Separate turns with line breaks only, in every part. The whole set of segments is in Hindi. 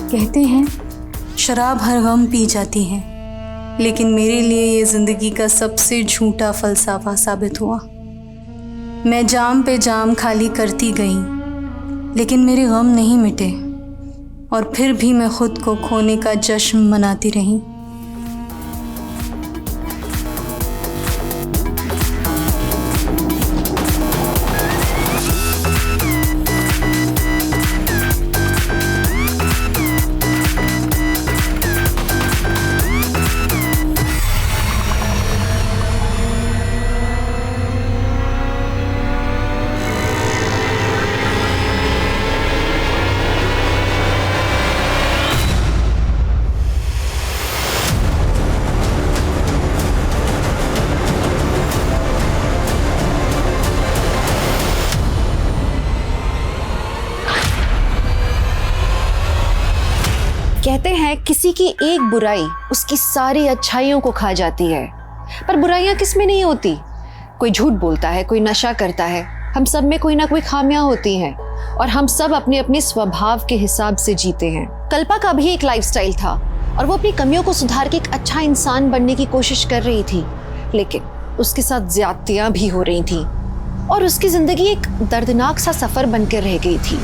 कहते हैं शराब हर गम पी जाती है, लेकिन मेरे लिए ये ज़िंदगी का सबसे झूठा फ़लसफ़ा साबित हुआ। मैं जाम पे जाम खाली करती गई, लेकिन मेरे गम नहीं मिटे और फिर भी मैं खुद को खोने का जश्न मनाती रही।
कहते हैं किसी की एक बुराई उसकी सारी अच्छाइयों को खा जाती है, पर बुराइयां किस में नहीं होती। कोई झूठ बोलता है, कोई नशा करता है, हम सब में कोई ना कोई खामियां होती हैं और हम सब अपने अपने स्वभाव के हिसाब से जीते हैं। कल्पा का भी एक लाइफस्टाइल था और वो अपनी कमियों को सुधार के एक अच्छा इंसान बनने की कोशिश कर रही थी, लेकिन उसके साथ ज्यादतियां भी हो रही थी और उसकी जिंदगी एक दर्दनाक सा सफर बनकर रह गई थी।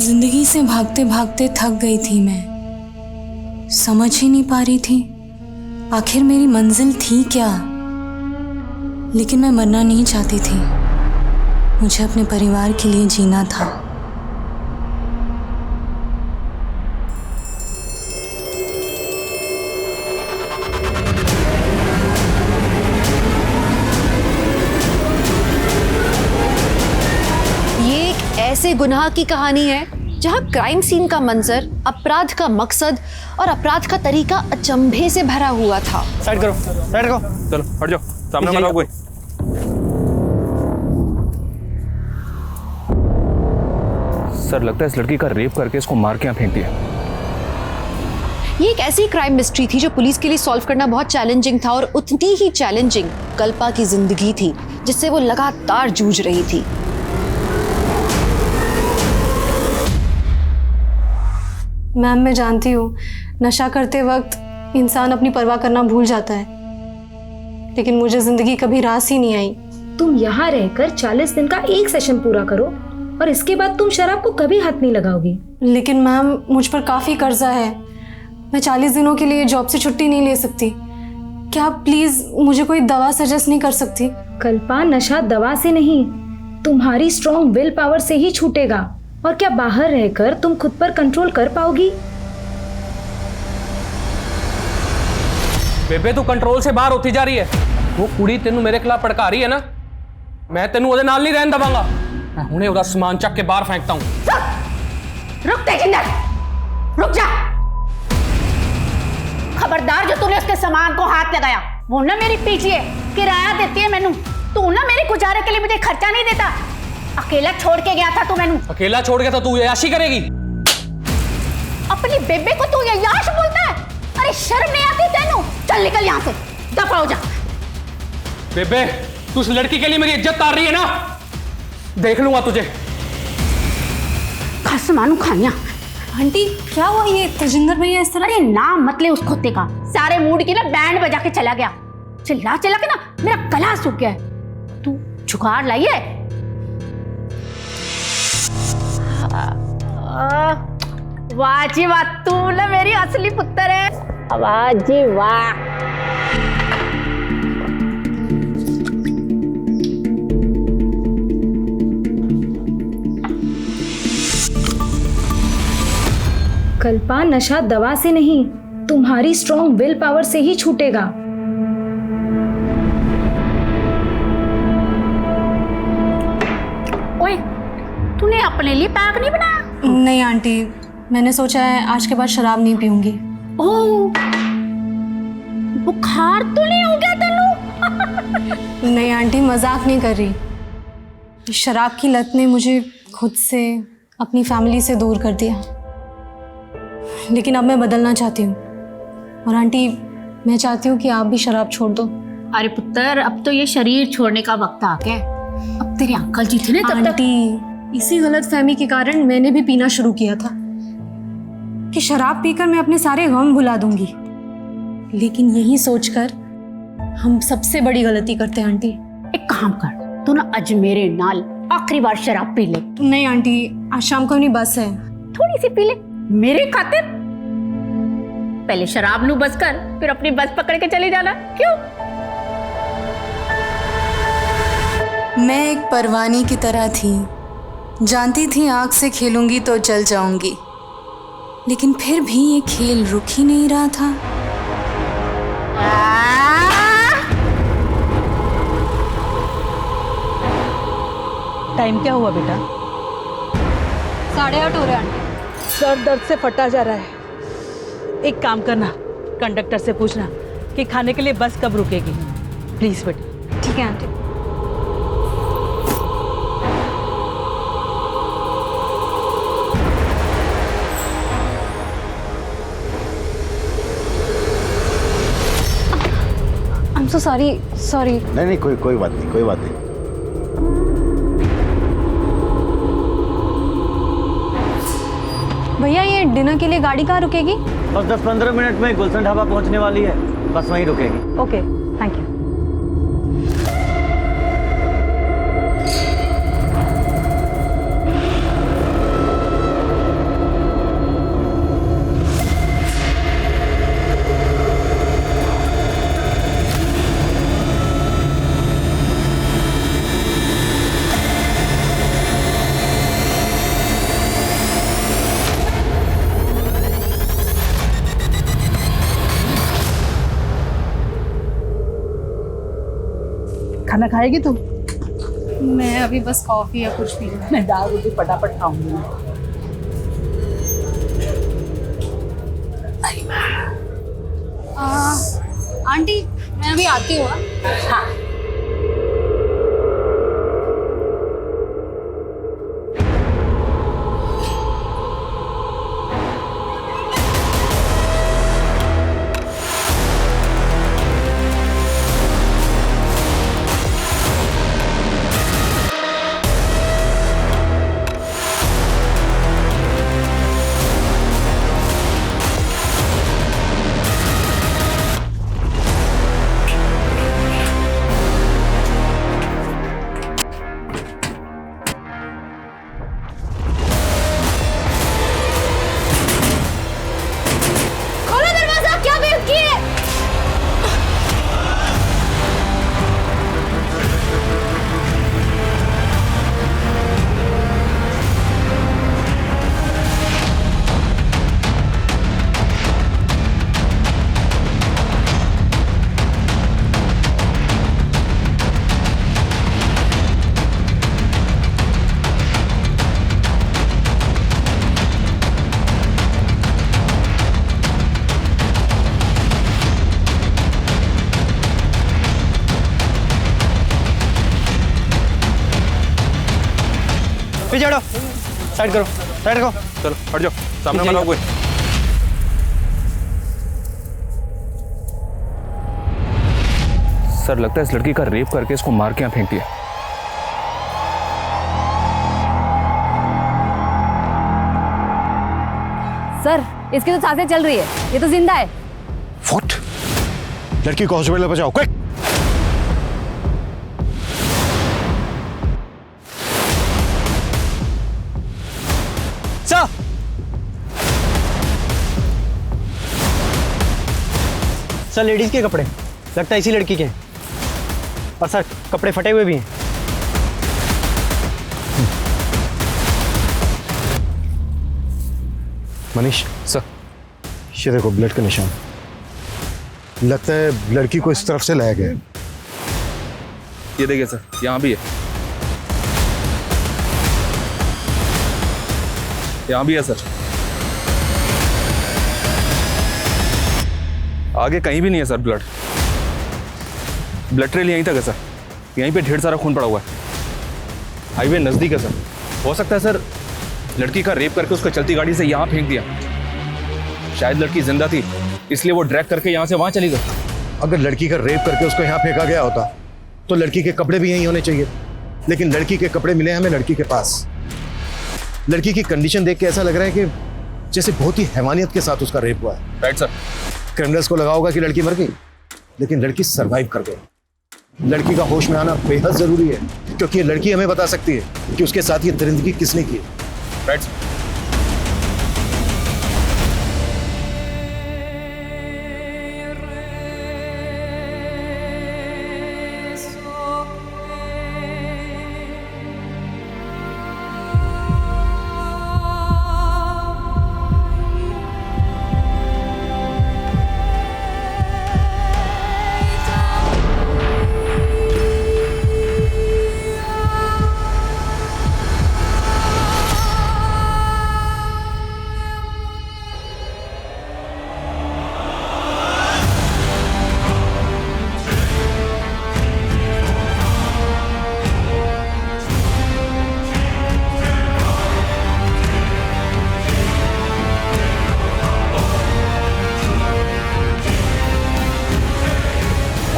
जिंदगी से भागते भागते थक गई थी मैं, समझ ही नहीं पा रही थी आखिर मेरी मंजिल थी क्या। लेकिन मैं मरना नहीं चाहती थी, मुझे अपने परिवार के लिए जीना था।
ऐसे गुनाह की कहानी है जहां क्राइम सीन का मंजर, अपराध का मकसद और अपराध का तरीका अचंभे से भरा हुआ था।
साइड करो, साइड करो, चलो हट जाओ, सामने मत आओ कोई। सर लगता है इस लड़की का रेप करके इसको मार के यहाँ फेंक दिया।
ये एक ऐसी क्राइम मिस्ट्री थी जो पुलिस के लिए सॉल्व करना बहुत चैलेंजिंग था और उतनी ही चैलेंजिंग कल्पा की जिंदगी थी जिससे वो लगातार जूझ रही थी।
मैम, मैं जानती हूँ नशा करते वक्त इंसान अपनी परवाह करना भूल जाता है, लेकिन मुझे जिंदगी कभी रास ही नहीं आई।
तुम यहाँ रहकर 40 दिन का एक सेशन पूरा करो और इसके बाद तुम शराब को कभी हाथ नहीं लगाओगी।
लेकिन मैम, मुझ पर काफ़ी कर्जा है, मैं 40 दिनों के लिए जॉब से छुट्टी नहीं ले सकती। क्या आप प्लीज़ मुझे कोई दवा सजेस्ट नहीं कर सकती?
कल्पा, नशा दवा से नहीं, तुम्हारी स्ट्रॉन्ग विल पावर से ही छूटेगा। और क्या बाहर रहकर तुम खुद पर कंट्रोल कर पाओगी?
बेबे तू कंट्रोल से बाहर होती जा रही है। वो कुड़ी तेनू मेरे खिलाफ भड़का रही है ना, मैं तेनू ओदे नाल नहीं रहन दवांगा। मैं हुणे ओदा सामान चक के बाहर फेंकता हूं।
रुक तेजिंदर, रुक जा। खबरदार जो तूने उसके सामान को हाथ लगाया, वो ना मेरी पीछे किराया देती है मैनू। तू ना मेरे गुजारे के लिए मुझे खर्चा नहीं देता। अकेला छोड़ के गया था तू मैनू।
अकेला छोड़ गया था तू याशी करेगी?
अपनी बेबे को तू याश बोलता है? अरे शर्म नहीं आती तेनू? चल निकल यहाँ से, दफा हो जा।
बेबे तू उस लड़की के लिए मेरी इज्जत तार रही है ना, देख लूंगा तुझे।
खस मानू खानिया।
आंटी क्या हुआ? ये तेजिंदर भैया इस तरह?
अरे नाम मत ले उस कुत्ते का, सारे मूड की ना बैंड बजा के चला गया। चिल्ला चिल्ला के ना मेरा गला सूख गया है। तू जुगाड़ लाई है? वाह जी वाह, तू ना मेरी असली पुत्र है। वाह जी वाह।
कल्पा, नशा दवा से नहीं, तुम्हारी स्ट्रॉन्ग विल पावर से ही छूटेगा।
ओए, तूने अपने लिए पैक नहीं बनाया?
नहीं आंटी, मैंने सोचा है आज के बाद शराब नहीं पीऊंगी।
ओह, बुखार तो नहीं हो गया तेनू?
नहीं आंटी, मजाक नहीं कर रही। शराब की लत ने मुझे खुद से, अपनी फैमिली से दूर कर दिया, लेकिन अब मैं बदलना चाहती हूँ। और आंटी, मैं चाहती हूँ कि आप भी शराब छोड़ दो।
अरे पुत्र, अब तो ये शरीर छोड़ने का वक्त आ गया है। तेरे अंकल जी थे ना तब तक।
आंटी, इसी गलतफहमी के कारण मैंने भी पीना शुरू किया था कि शराब पीकर मैं अपने सारे गम भुला दूंगी, लेकिन यही सोचकर हम सबसे बड़ी गलती करते हैं आंटी।
एक काम कर, तू ना आज मेरे नाल आखिरी बार शराब पी ले।
नहीं आंटी, आज शाम को अपनी बस है।
थोड़ी सी पी ले मेरे खातिर। पहले शराब नू बस कर, फिर अपनी बस पकड़ के चली जाना। क्यों?
मैं एक परवानी की तरह थी, जानती थी आग से खेलूंगी तो जल जाऊंगी, लेकिन फिर भी ये खेल रुक ही नहीं रहा था।
टाइम क्या हुआ बेटा?
8:30 हो रहे आंटी।
सर दर्द से फटा जा रहा है। एक काम करना, कंडक्टर से पूछना कि खाने के लिए बस कब रुकेगी। प्लीज बेटा।
ठीक है aunty. I'm so sorry, sorry।
नहीं कोई बात नहीं, कोई बात नहीं।
भैया, ये डिनर के लिए गाड़ी कहाँ रुकेगी?
बस 10-15 मिनट में गुलशन ढाबा पहुंचने वाली है, बस वहीं रुकेगी।
Okay, thank you.
खाना खाएगी तू?
मैं अभी बस कॉफी या कुछ पी।
मैं दाल रोटी फटाफट खाऊंगी।
आंटी, मैं अभी आती हूँ।
हाँ।
पीछे हटो, साइड करो, साइड करो।
चलो हट जाओ, सामने वाला कोई। सर, लगता है इस लड़की का रेप करके इसको मार के यहाँ फेंक दिया।
सर, इसकी तो सांसें चल रही है, ये तो जिंदा है।
व्हाट? लड़की को हॉस्पिटल में पहुंचाओ, क्विक।
सर, सर लेडीज के कपड़े लगता है इसी लड़की के हैं। और सर कपड़े फटे हुए भी हैं।
मनीष,
सर,
ये देखो ब्लड का निशान। लगता है लड़की को इस तरफ से लाया गया है।
ये देखिए सर, यहाँ भी है, यहाँ भी है सर। आगे कहीं भी नहीं है सर ब्लड ट्रेल यहीं तक है सर। यहीं पे ढेर सारा खून पड़ा हुआ है। हाईवे नजदीक है सर। हो सकता है सर लड़की का रेप करके उसको चलती गाड़ी से यहाँ फेंक दिया। शायद लड़की जिंदा थी इसलिए वो ड्रैग करके यहाँ से वहाँ चली गई।
अगर लड़की का रेप करके उसको यहाँ फेंका गया होता तो लड़की के कपड़े भी यहीं होने चाहिए। लेकिन लड़की के कपड़े मिले हमें लड़की के पास। लड़की की कंडीशन देख के ऐसा लग रहा है कि जैसे बहुत ही हैवानियत के साथ उसका रेप हुआ है।
Right sir.
क्रिमिनल्स को लगा होगा कि लड़की मर गई, लेकिन लड़की सरवाइव कर गई। लड़की का होश में आना बेहद जरूरी है, क्योंकि ये लड़की हमें बता सकती है कि उसके साथ ये दरिंदगी किसने की है।
Right sir.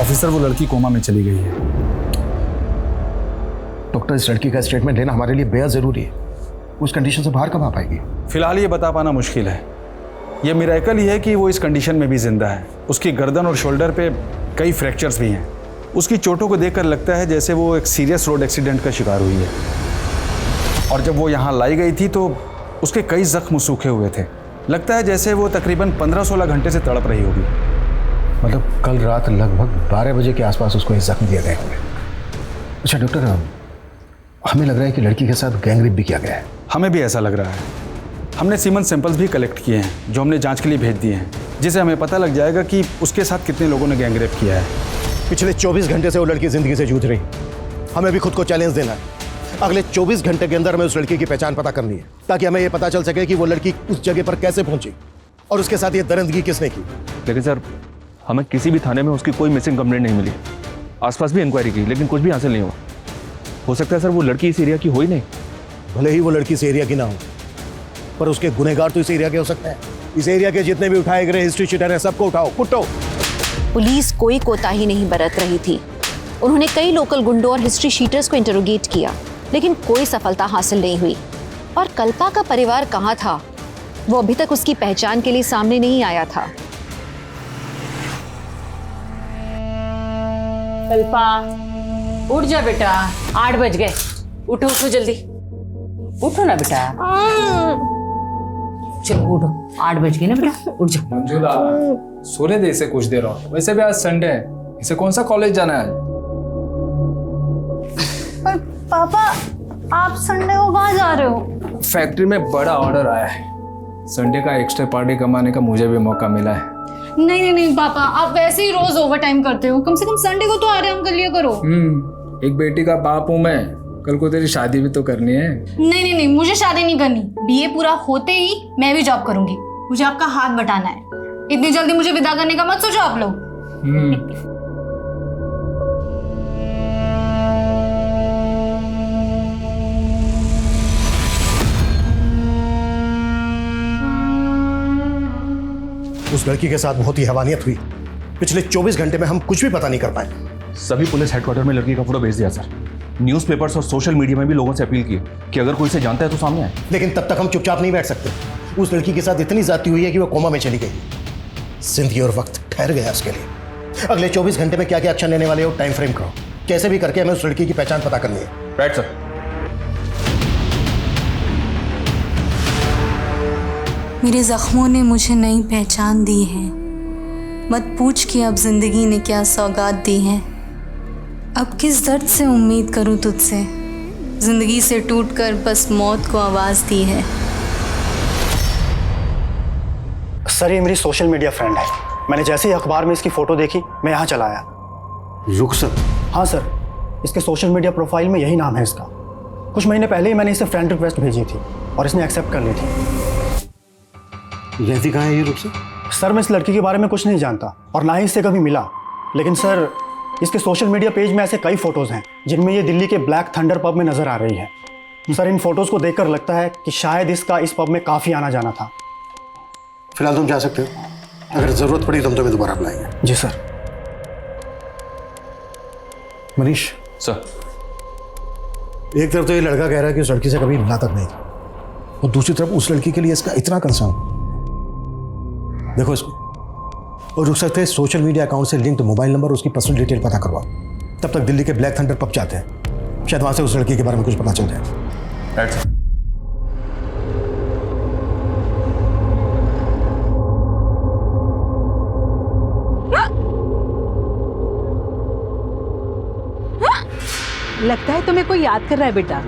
ऑफिसर, वो लड़की कोमा में चली गई है।
डॉक्टर, इस लड़की का स्टेटमेंट लेना हमारे लिए बेहद जरूरी है। उस कंडीशन से बाहर कब आ पाएगी?
फिलहाल ये बता पाना मुश्किल है। ये मिरेकल ही है कि वो इस कंडीशन में भी जिंदा है। उसकी गर्दन और शोल्डर पे कई फ्रैक्चर्स भी हैं। उसकी चोटों को देखकर लगता है जैसे वो एक सीरियस रोड एक्सीडेंट का शिकार हुई है। और जब वो यहाँ लाई गई थी तो उसके कई जख्म सूखे हुए थे। लगता है जैसे वो तकरीबन 15-16 घंटे से तड़प रही होगी।
मतलब कल रात लगभग 12 बजे के आसपास उसको ये जख्म दिया गया है। अच्छा डॉक्टर, हमें लग रहा है कि लड़की के साथ गैंग रेप भी किया गया है।
हमें भी ऐसा लग रहा है। हमने सीमन सैंपल्स भी कलेक्ट किए हैं जो हमने जांच के लिए भेज दिए हैं, जिससे हमें पता लग जाएगा कि उसके साथ कितने लोगों ने गैंग रेप किया है।
पिछले 24 घंटे से वो लड़की जिंदगी से जूझ रही। हमें भी खुद को चैलेंज देना है। अगले 24 घंटे के अंदर हमें उस लड़की की पहचान पता करनी है, ताकि हमें यह पता चल सके कि वो लड़की उस जगह पर कैसे पहुंची और उसके साथ ये दरिंदगी किसने की।
लेकिन सर, हमें किसी भी थाने में उसकी कोई मिसिंग कंप्लेंट नहीं मिली। आसपास भी इंक्वायरी की, लेकिन कुछ भी हासिल नहीं हुआ। हो सकता है सर वो लड़की इस एरिया की हो ही नहीं।
भले ही वो लड़की इस एरिया की ना हो, पर उसके गुनहगार तो इस एरिया के हो सकते हैं। इस एरिया के जितने भी उठाए गए हिस्ट्री शीटर हैं, सबको उठाओ, कुटो।
पुलिस कोई कोताही नहीं बरत रही थी। उन्होंने कई लोकल गुंडों और हिस्ट्री शीटर्स को इंटरोगेट किया, लेकिन कोई सफलता हासिल नहीं हुई। और कल्पा का परिवार कहाँ था, वो अभी तक उसकी पहचान के लिए सामने नहीं आया था।
कल्पा, उठ जा बेटा, 8 बज गए। उठो उठो जल्दी, उठो ना बेटा। चलो उठो, 8 बज गए ना बेटा, उठ जा।
मंजुला, सोने दे इसे कुछ देर और। वैसे भी आज संडे है, इसे कौन सा कॉलेज जाना है?
पर पापा, आप संडे को कहाँ जा रहे हो?
फैक्ट्री में बड़ा ऑर्डर आया है। संडे का एक्स्ट्रा पार्टी कमाने का मुझे भी मौका मिला है।
नहीं पापा, आप वैसे ही रोज ओवर टाइम करते हो। कम से कम संडे को तो आराम कर लिया करो।
एक बेटी का बाप हूँ मैं। कल को तेरी शादी भी तो करनी है।
नहीं, मुझे शादी नहीं करनी। बीए पूरा होते ही मैं भी जॉब करूंगी। मुझे आपका हाथ बटाना है। इतनी जल्दी मुझे विदा करने का मत सोचो आप लोग।
उस लड़की के साथ बहुत ही हैवानियत हुई। पिछले 24 घंटे में हम कुछ भी पता नहीं कर पाए।
सभी पुलिस हेडक्वार्टर में लड़की का फोटो भेज दिया सर। न्यूज़पेपर्स और सोशल मीडिया में भी लोगों से अपील की कि अगर कोई इसे जानता है तो सामने आए।
लेकिन तब तक हम चुपचाप नहीं बैठ सकते। उस लड़की के साथ इतनी ज्यादती हुई है कि वो कोमा में चली गई। जिंदगी और वक्त ठहर गया उसके लिए। अगले 24 घंटे में क्या क्या एक्शन लेने वाले हो, टाइम फ्रेम करो। कैसे भी करके हमें उस लड़की की पहचान पता करनी है।
Right sir.
मेरे जख्मों ने मुझे नई पहचान दी है। मत पूछ कि अब जिंदगी ने क्या सौगात दी है। अब किस दर्द से उम्मीद करूं तुझसे। जिंदगी से टूटकर बस मौत को आवाज दी है।
सर, ये मेरी सोशल मीडिया फ्रेंड है। मैंने जैसे ही अखबार में इसकी फोटो देखी, मैं यहाँ चला आया।
रुखसत?
हाँ सर, इसके सोशल मीडिया प्रोफाइल में यही नाम है इसका। कुछ महीने पहले ही मैंने इसे फ्रेंड रिक्वेस्ट भेजी थी और इसने एक्सेप्ट कर ली थी।
रहती कहाँ है ये रुखसत?
सर, मैं इस लड़की के बारे में कुछ नहीं जानता और ना ही इससे कभी मिला। लेकिन सर, इसके सोशल मीडिया पेज में ऐसे कई फोटोज़ हैं जिनमें ये दिल्ली के ब्लैक थंडर पब में नज़र आ रही है। सर, इन फोटोज़ को देखकर लगता है कि शायद इसका इस पब में काफ़ी आना जाना था।
फिलहाल तुम जा सकते हो। अगर ज़रूरत पड़ी तो हम तुम्हें दोबारा बुलाएंगे।
जी सर।
मनीष
सर,
एक तरफ तो ये लड़का कह रहा है कि उस लड़की से कभी मिला तक नहीं था, और दूसरी तरफ उस लड़की के लिए इसका इतना कंसर्न। देखो इसको, और रुक सकते हैं सोशल मीडिया अकाउंट से लिंक्ड मोबाइल नंबर, उसकी पर्सनल डिटेल पता करवाओ। तब तक दिल्ली के ब्लैक थंडर पब जाते हैं, शायद वहां से उस लड़की के बारे में कुछ पता चल जाए।
लगता है तुम्हें कोई याद कर रहा है बेटा।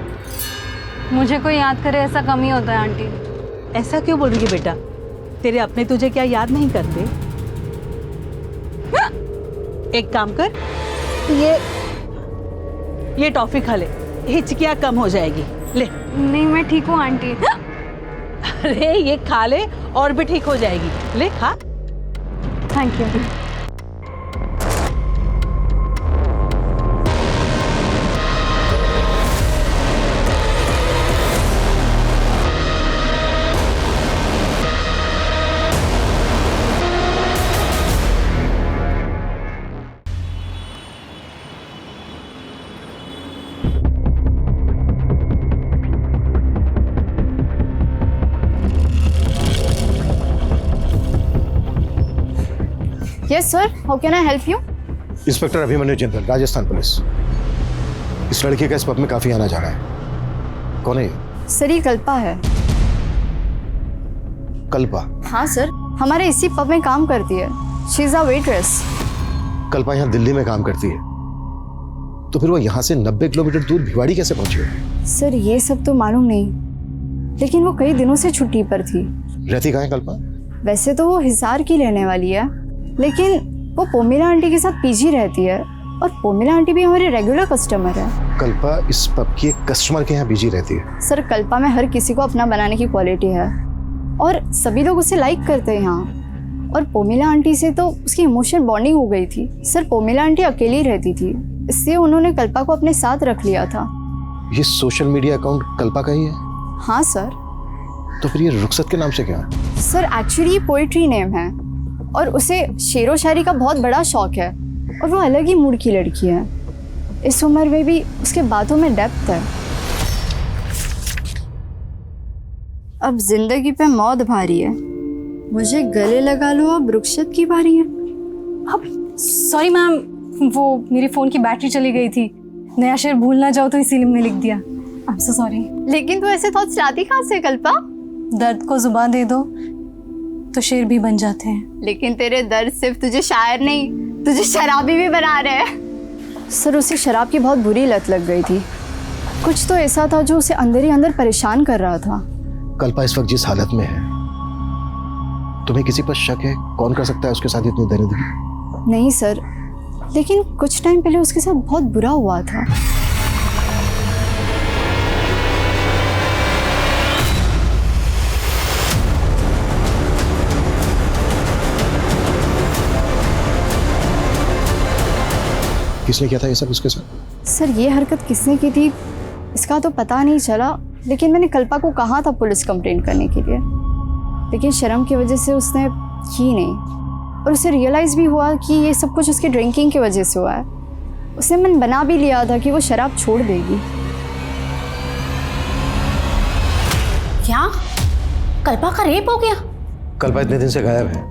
मुझे कोई याद करे ऐसा कम ही होता है आंटी।
ऐसा क्यों बोल रही है बेटा? तेरे अपने तुझे क्या याद नहीं करते? एक काम कर, ये टॉफी खा ले, हिचकियाँ कम हो जाएगी। ले।
नहीं मैं ठीक हूँ आंटी।
अरे ये खा ले और भी ठीक हो जाएगी। ले खा।
Thank you.
Yes sir, how can I help you?
Inspector Abhimanyu Jindal, Rajasthan police. इस लड़के का इस पब में काफी आना जाना है। कौन है ये?
सर ये कल्पा है।
कल्पा?
हाँ सर, हमारे इसी पब में काम करती है। She is a waitress.
Kalpa यहाँ दिल्ली में काम करती है, तो फिर वो यहाँ से 90 किलोमीटर दूर भिवाड़ी कैसे पहुंची है?
सर ये सब तो मालूम नहीं, लेकिन वो कई दिनों से छुट्टी पर थी।
रहती कहाँ है कल्पा?
वैसे तो वो हिसार की रहने वाली है, लेकिन वो पोमिला आंटी के साथ पीजी रहती है, और पोमिला आंटी भी हमारे रेगुलर कस्टमर है।
कल्पा इस पब की एक कस्टमर के यहाँ बिजी रहती है।
सर कल्पा में हर किसी को अपना बनाने की क्वालिटी है, और सभी लोग उसे लाइक करते हैं यहाँ। और पोमिला आंटी से तो उसकी इमोशनल बॉन्डिंग हो गई थी। सर पोमिला आंटी अकेली रहती थी, इसलिए उन्होंने कल्पा को अपने साथ रख लिया था।
ये सोशल मीडिया अकाउंट कल्पा का ही है?
हाँ सर।
तो फिर ये रुखसत के नाम से क्या है?
सर एक्चुअली ये पोइट्री नेम है, और उसे शेरो शायरी का बहुत बड़ा शौक है, और वो अलग ही मूड की लड़की है। इस उम्र में भी उसके बातों में डेप्थ है। अब जिंदगी पे मौत भारी है, मुझे गले लगा लो, अब रुखसत की बारी है।
अब सॉरी मैम, वो मेरी फ़ोन की बैटरी चली गई थी, नया शेर भूल ना जाओ तो इसीलिए मैं लिख दिया। I am so sorry.
लेकिन तू ऐसे थॉट्स लाती कहाँ से कल्पा?
दर्द को जुबान दे दो तो शेर भी बन जाते हैं।
लेकिन तेरे दर्द सिर्फ तुझे शायर नहीं, तुझे शराबी भी बना रहे हैं। सर उसे शराब की बहुत बुरी लत लग गई थी। कुछ तो ऐसा था जो उसे अंदर ही अंदर परेशान कर रहा था।
कल्पा इस वक्त जिस हालत में है, तुम्हें किसी पर शक है? कौन कर सकता है उसके साथ इतनी दरिद्री?
नहीं सर, लेकिन कुछ टाइम पहले उसके साथ बहुत बुरा हुआ था।
किसने किया था ये सब उसके साथ?
सर ये हरकत किसने की थी इसका तो पता नहीं चला, लेकिन मैंने कल्पा को कहा था पुलिस कंप्लेंट करने के लिए, लेकिन शर्म की वजह से उसने की नहीं। और उसे रियलाइज़ भी हुआ कि ये सब कुछ उसकी ड्रिंकिंग की वजह से हुआ है। उसने मन बना भी लिया था कि वो शराब छोड़ देगी।
क्या कल्पा का रेप हो गया?
कल्पा इतने दिन से गायब है,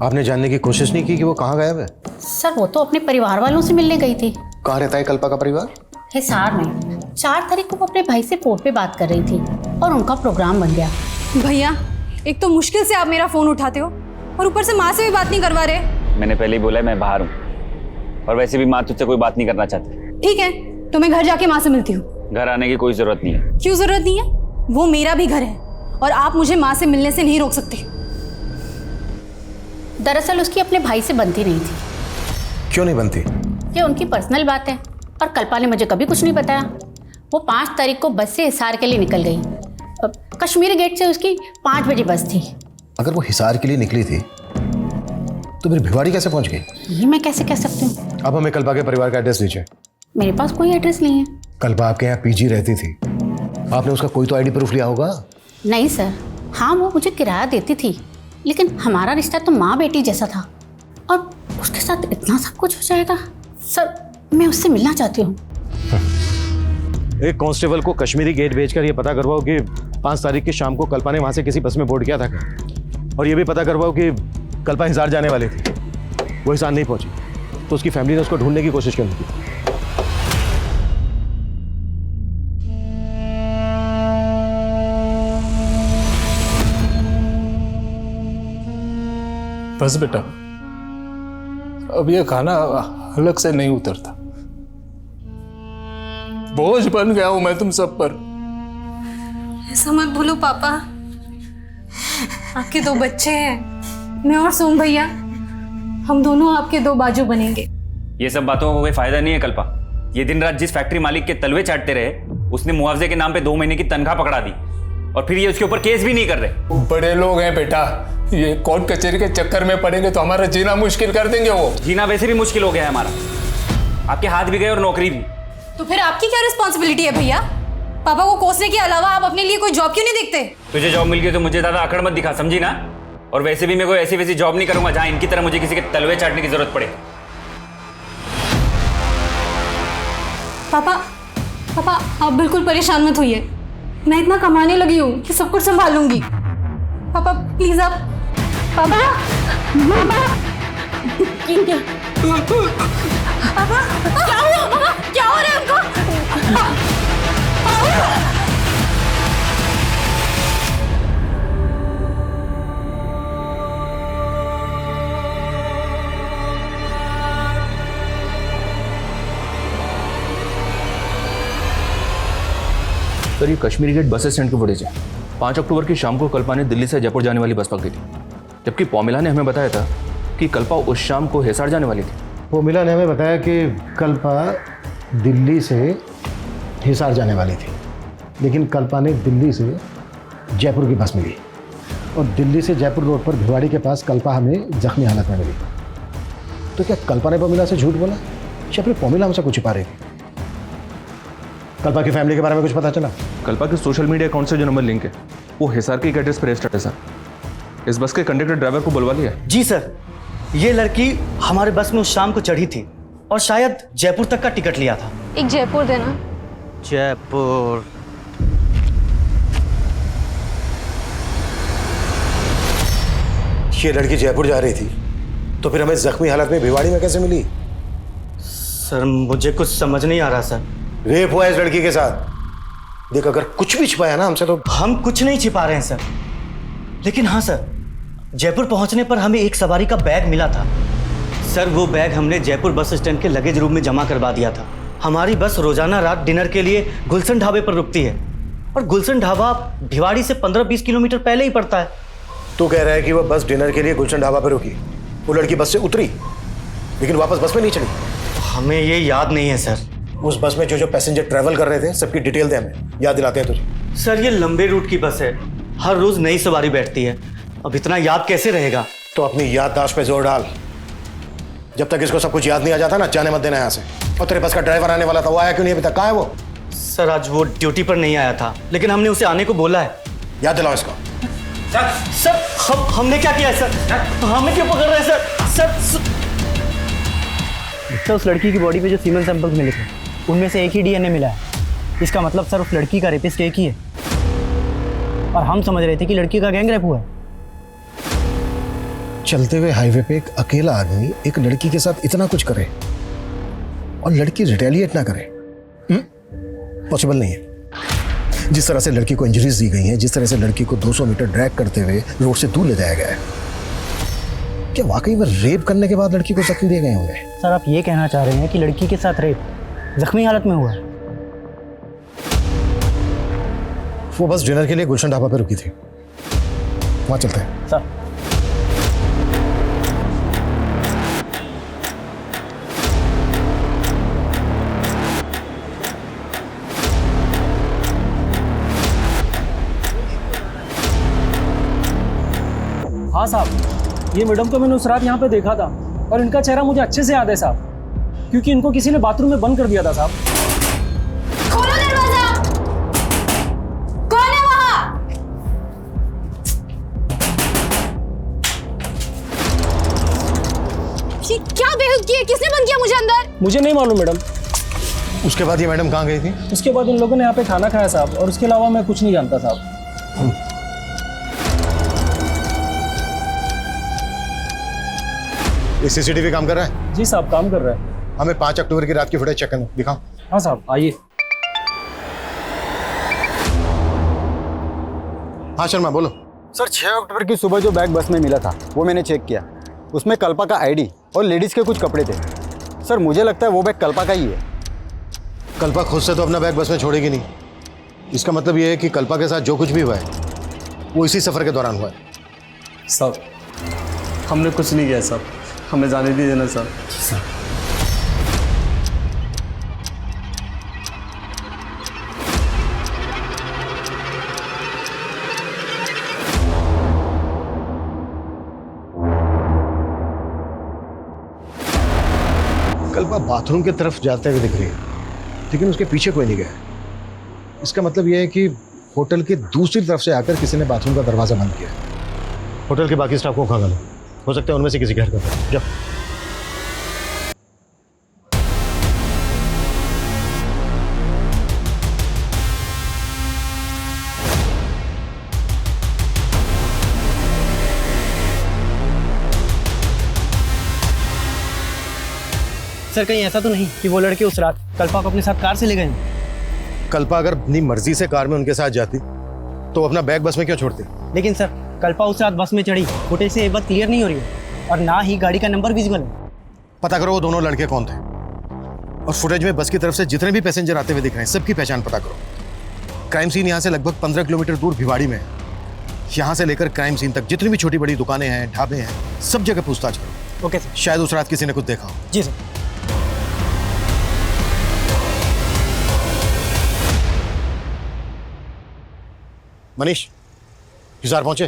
आपने जानने की कोशिश नहीं की कि वो कहाँ गायब है?
सर वो तो अपने परिवार वालों से मिलने गई थी।
कहाँ रहता है कल्पा का परिवार?
हिसार में। 4 तारीख को वो अपने भाई से फोन पे बात कर रही थी और उनका प्रोग्राम बन गया।
भैया एक तो मुश्किल से आप मेरा फ़ोन उठाते हो और ऊपर से माँ से भी बात नहीं करवा रहे।
मैंने पहले ही बोला है मैं बाहर हूँ, और वैसे भी माँ तुझसे कोई बात नहीं करना चाहती।
ठीक है तो मैं घर जाके माँ से मिलती हूँ।
घर आने की कोई जरूरत नहीं है।
क्यों जरूरत नहीं है? वो मेरा भी घर है और आप मुझे माँ से मिलने से नहीं रोक सकते।
दरअसल उसकी अपने भाई से बनती नहीं थी।
क्यों नहीं बनती?
ये उनकी पर्सनल बात है, और कल्पा ने मुझे कभी कुछ नहीं बताया। वो 5 तारीख को बस से हिसार के लिए निकल गई। कश्मीरी गेट से उसकी 5 बजे बस थी।
अगर वो हिसार के लिए निकली थी तो फिर भिवाड़ी कैसे पहुंच गई?
ये मैं कैसे कह सकती हूँ?
अब हमें कल्पा के परिवार का एड्रेस दीजिए।
मेरे पास कोई एड्रेस नहीं है।
कल्पा आपके यहाँ पीजी रहती थी, आपने उसका कोई तो आईडी प्रूफ लिया होगा?
नहीं सर, हाँ वो मुझे किराया देती थी, लेकिन हमारा रिश्ता तो माँ बेटी जैसा था, और उसके साथ इतना सब कुछ हो जाएगा। सर मैं उससे मिलना चाहती हूँ।
एक कांस्टेबल को कश्मीरी गेट भेजकर ये पता करवाओ कि 5 तारीख की शाम को कल्पा ने वहाँ से किसी बस में बोर्ड किया था क्या? और ये भी पता करवाओ कि कल्पा हिसार जाने वाली थी, वो हिसार नहीं पहुंची, तो उसकी फैमिली ने उसको ढूंढने की कोशिश करनी थी।
बस बेटा, अब ये खाना अलग से नहीं उतरता। बोझ बन गया हूं मैं तुम सब पर।
ऐसा मत भूलो पापा, आपके 2 बच्चे हैं, मैं और सोम भैया, हम दोनों आपके 2 बाजू बनेंगे।
ये सब बातों का कोई फायदा नहीं है कल्पा। ये दिन रात जिस फैक्ट्री मालिक के तलवे चाटते रहे, उसने मुआवजे के नाम पे 2 महीने की तनख्वाह पकड़ा दी, और फिर ये उसके ऊपर केस भी नहीं कर रहे।
बड़े लोग हैं बेटा, ये कोर्ट कचहरी के चक्कर में पड़ेंगे तो हमारा जीना मुश्किल कर देंगे। वो
जीना वैसे भी मुश्किल हो गया है हमारा, आपके हाथ भी गए और नौकरी भी।
तो फिर आपकी क्या रिस्पॉन्सिबिलिटी है भैया? पापा को कोसने के अलावा आप अपने लिए कोई जॉब क्यों नहीं देखते?
तुझे जॉब मिल गई तो मुझे ज्यादा अकड़ मत दिखा, समझी ना? और वैसे भी मैं कोई ऐसी वैसी जॉब नहीं करूंगा जहां इनकी तरह मुझे किसी के तलवे चाटने की जरूरत पड़े।
पापा आप बिल्कुल परेशान मत होइए, मैं इतना कमाने लगी हूँ कि सब कुछ संभालूंगी। पापा प्लीज आप, पापा क्या हुआ? पापा क्या हो रहा है उनको?
सर ये कश्मीरी गेट बस स्टैंड की फुटेज है। 5 अक्टूबर की शाम को कल्पा ने दिल्ली से जयपुर जाने वाली बस पकड़ी थी, जबकि पौमिला ने हमें बताया था कि कल्पा उस शाम को हिसार जाने वाली थी।
पौमिला ने हमें बताया कि कल्पा दिल्ली से हिसार जाने वाली थी, लेकिन कल्पा ने दिल्ली से जयपुर की बस मिली और दिल्ली से जयपुर रोड पर भिवाड़ी के पास कल्पा हमें जख्मी हालत में मिली। तो क्या कल्पा ने पौमिला से झूठ बोला या फिर पौमिला हमसे कुछ छिपा रही थी? कल्पा की फैमिली के बारे में कुछ पता चला?
कल्पा के सोशल मीडिया अकाउंट से जो नंबर लिंक है वो हिसार के एड्रेस पर रजिस्टर्ड है सर। इस बस के कंडक्टर ड्राइवर को बुलवा लिया?
जी सर, ये लड़की हमारे बस में उस शाम को चढ़ी थी और शायद जयपुर तक का टिकट लिया था।
एक जयपुर देना।
जयपुर।
ये लड़की जयपुर जा रही थी, तो फिर हमें जख्मी हालत में भिवाड़ी में कैसे मिली?
सर मुझे कुछ समझ नहीं आ रहा सर।
रेप हुआ है इस लड़की के साथ। देख अगर कुछ भी छिपाया ना हमसे तो।
हम कुछ नहीं छिपा रहे हैं सर, लेकिन हाँ सर, जयपुर पहुंचने पर हमें एक सवारी का बैग मिला था। सर वो बैग हमने जयपुर बस स्टैंड के लगेज रूम में जमा करवा दिया था। हमारी बस रोजाना रात डिनर के लिए गुलशन ढाबे पर रुकती है और गुलशन ढाबा भिवाड़ी से 15-20 किलोमीटर पहले ही पड़ता है।
तू कह रहा है कि वो बस डिनर के लिए गुलशन ढाबा पर रुकी, वो लड़की बस से उतरी लेकिन वापस बस में नहीं चढ़ी?
हमें ये याद नहीं है सर।
उस बस में जो पैसेंजर ट्रैवल कर रहे थे सबकी डिटेल दे, हमें याद दिलाते हैं तुझे।
सर ये लंबे रूट की बस है, हर रोज नई सवारी बैठती है, अब इतना याद कैसे रहेगा?
तो अपनी याददाश्त पे जोर डाल। जब तक इसको सब कुछ याद नहीं आ जाता ना, जाने मत देना यहाँ से। और तेरे बस का ड्राइवर आने वाला था, वो आया क्यों नहीं अभी तक? कहाँ है वो?
सर आज वो ड्यूटी पर नहीं आया था, लेकिन हमने उसे आने को बोला है।
याद दिलाओ इसको।
सर हमने क्या किया है सर? हमें क्यों पकड़ रहे हैं सर?
सर उस लड़की की बॉडी पे जो सीमेंट सैंपल्स मिले थे उनमें से एक ही डीएनए मिला है। इसका मतलब सर उस लड़की का रेपिस्ट एक ही है और हम समझ रहे थे कि लड़की का गैंग रेप हुआ है।
चलते हुए हाईवे पे एक अकेला आदमी एक लड़की के साथ इतना कुछ करे और लड़की रिटेलिएट ना करे, पॉसिबल नहीं है। जिस तरह से लड़की को इंजरीज दी गई हैं, जिस तरह से लड़की को 200 मीटर ड्रैग करते हुए रोड से दूर ले जाया गया है, क्या वाकई में रेप करने के बाद लड़की को जख्मी दिए गए होंगे?
सर आप ये कहना चाह रहे हैं कि लड़की के साथ रेप जख्मी हालत में हुआ है?
वो बस डिनर के लिए गुलशन ढाबा पे रुकी थी, वहां चलते हैं।
सर
हाँ साहब, ये मैडम को मैंने उस रात यहाँ पे देखा था और इनका चेहरा मुझे अच्छे से याद है साहब, क्योंकि इनको किसी ने बाथरूम में बंद कर दिया था साहब।
खोलो दरवाजा, कौन है वहां? क्या बेहुद किया? किसने बंद किया मुझे अंदर?
मुझे नहीं मालूम मैडम,
उसके बाद ये मैडम कहाँ गई थी?
उसके बाद उन लोगों ने यहाँ पे खाना खाया साहब, और उसके अलावा मैं कुछ नहीं जानता साहब।
ये सीसीटीवी काम कर रहा है?
जी साहब, काम कर रहा है।
हमें 5 अक्टूबर की रात की फुटेज चेक करना, दिखाओ।
हाँ साहब, आइए।
हाँ शर्मा बोलो।
सर 6 अक्टूबर की सुबह जो बैग बस में मिला था वो मैंने चेक किया, उसमें कल्पा का आईडी और लेडीज़ के कुछ कपड़े थे। सर मुझे लगता है वो बैग कल्पा का ही है।
कल्पा खुद से तो अपना बैग बस में छोड़ेगी नहीं। इसका मतलब ये है कि कल्पा के साथ जो कुछ भी हुआ है वो इसी सफ़र के दौरान हुआ है।
साहब हमने कुछ नहीं किया साहब, हमें जाने दीजिए ना साहब।
कल्पा बाथरूम की तरफ जाते हुए दिख रही है, लेकिन उसके पीछे कोई नहीं गया। इसका मतलब यह है कि होटल के दूसरी तरफ से आकर किसी ने बाथरूम का दरवाजा बंद किया। होटल के बाकी स्टाफ को खंगालो, हो सकता है उनमें से किसी की हरकत है। जाओ।
सर कहीं ऐसा तो नहीं कि वो लड़के उस रात कल्पा को अपने साथ कार से ले गए?
कल्पा अगर अपनी मर्जी से कार में उनके साथ जाती तो अपना बैग बस में क्यों छोड़ती?
लेकिन सर कल्पा उस रात बस में चढ़ी, फुटेज से ये बात क्लियर नहीं हो रही है, और ना ही गाड़ी का नंबर विजिबल है।
पता करो वो दोनों लड़के कौन थे, और फुटेज में बस की तरफ से जितने भी पैसेंजर आते हुए दिख रहे हैं सबकी पहचान पता करो। क्राइम सीन यहाँ से लगभग 15 किलोमीटर दूर भिवाड़ी में है। यहाँ से लेकर क्राइम सीन तक जितनी भी छोटी बड़ी दुकानें हैं, ढाबे हैं, सब जगह पूछताछ करो।
Okay sir.
शायद उस रात किसी ने कुछ देखा हो।
जी सर।
मनीष, हिसार पहुंचे?